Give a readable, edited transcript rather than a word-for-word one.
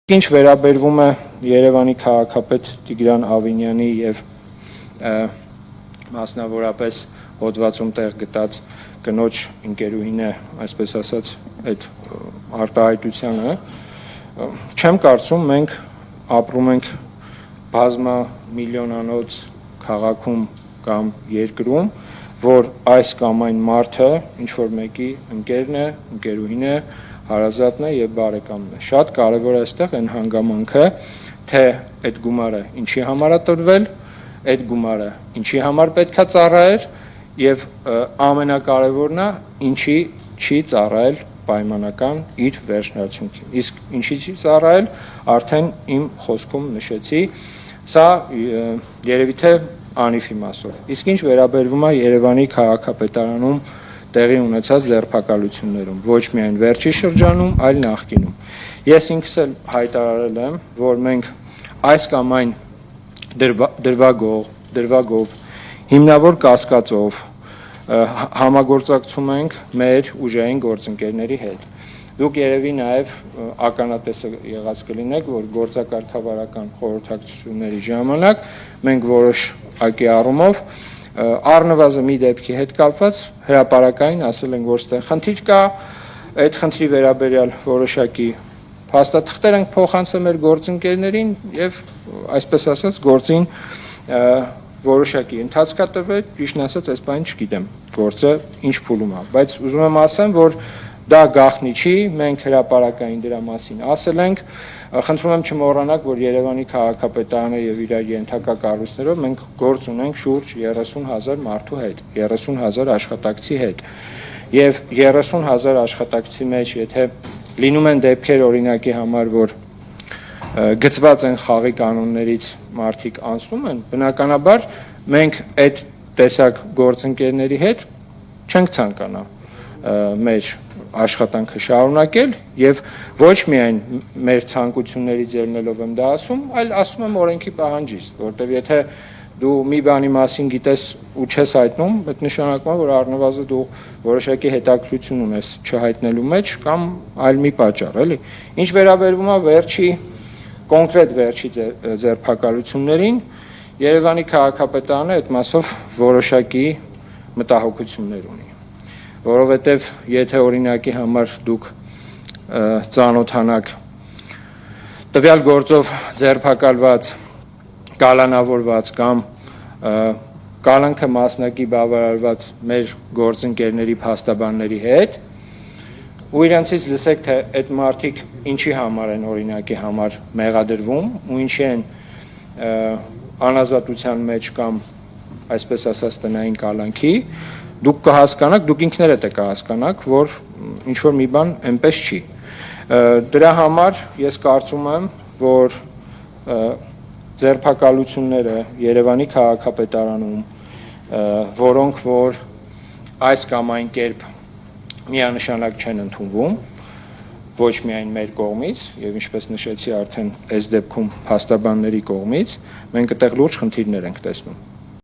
Ինչ վերաբերվում է Երևանի քաղաքապետ Տիգրան Ավինյանի եւ մասնավորապես հոդվածում տեղ գտած կնոջ ընկերուհին է, այսպես ասած, այդ արտահայտությանը, չեմ կարծում մենք ապրում ենք բազմամիլիոնանոց քաղաքում կամ երկրում, որ այս կամ այն մարդը ինչ որ մեկի ընկերն է, ընկերուհին է, հարազատն է եւ բարեկամն է։ Շատ կարեւոր է այստեղ այն հանգամանքը, թե այդ գումարը ինչի համար է տրվել, այդ գումարը ինչի համար պետքա ծառայեր եւ ամենակարևորն է ինչի չի ծառայել պայմանական իր վերջնարդյունքին։ Իսկ ինչի չի ծառայել, արդեն իմ խոսքում նշեցի, սա երևի թե անիվի մասով։ Իսկ ինչ վերաբերվում է Երևանի քաղաքապետարանում տեղի ունեցած ձերբակալություններում, ոչ միայն վերջի շրջանում, այլ նախկինում։ Ես ինքս էլ հայտարարել եմ, որ մենք այս կամ այն դրվագով, հիմնավոր կասկածով համագործակցում ենք մեր ուժային գործընկերների հետ։ Դուք երևի նաև ականատեսը եղած կլինեք, որ գործակարգավարական խորհրդակցությունների ժամանակ մենք որոշակի առումով առնվազն մի դեպքի հետ կապված հրապարակային ասել ենք, որ ստեղ խնդիր կա, այդ խնդրի վերաբերյալ որոշակի փաստաթղթեր ենք փոխանցել մեր գործընկերներին եւ այսպես ասած գործին որոշակի ընթացք է տվել, ճիշտն ասած, այս բանը չգիտեմ, գործը ինչ փուլում է, բայց ուզում եմ ասեմ, որ դա գաղտնի չի, մենք հրապարակային դրա մասին ասել ենք, խնդրում եմ չմոռանաք, որ Երևանի քաղաքապետարանը եւ իր ենթակա կառույցներով մենք գործ ունենք շուրջ 30,000 մարդու հետ, 30,000 աշխատակցի հետ։ Եվ 30,000 աշխատակցի մեջ, եթե լինում են դեպքեր օրինակի համար, որ գծված են խաղի կանոններից մարդիկ անցնում են, բնականաբար մենք այդ տեսակ գործընկերների հետ չենք ցանկանա մեր աշխատանքը շարունակել եւ ոչ միայն մեր ցանկություններից ելնելով եմ դա ասում, այլ ասում եմ օրենքի պահանջից, որտեղ եթե դու մի բանի մասին գիտես ու չես հայտնում, այդ նշանակում է, որ առնվազն դու որոշակի հետաքրքրություն ունես չհայտնելու մեջ կամ այլ մի պատճառ, էլի։ Ինչ վերաբերվում է վերջի կոնկրետ վերջի ձերբակալություններին, Երևանի քաղաքապետարանը այդ մասով որոշակի մտահոգություններ ունի, որովհետև եթե օրինակի համար դուք ծանոթանաք տվյալ գործով ձերբակալված, կալանավորված կամ կալանքը մասնակի բավարարված մեր գործընկերների փաստաբանների հետ ու իրենցից լսեք, թե այդ մարդիկ ինչի համար են օրինակի համար մեղադրվում ու ինչի են անազատության մեջ կամ այսպես ասած տնային կալանքի, դուք կհասկանաք, դուք ինքներդ եք կհասկանաք, որ ինչ-որ մի բան այնպես չի։ Դրա համար ես կարծում եմ, որ ձերբակալությունները Երևանի քաղաքապետարանում, որոնք որ այս կամ այն կերպ միանշանակ չեն ընդունվում, ոչ միայն մեր կողմից, եւ ինչպես նշեցի արդեն այս դեպքում փաստաբանների կողմից, մենք այդտեղ լուրջ խնդիրներ ենք տեսնում։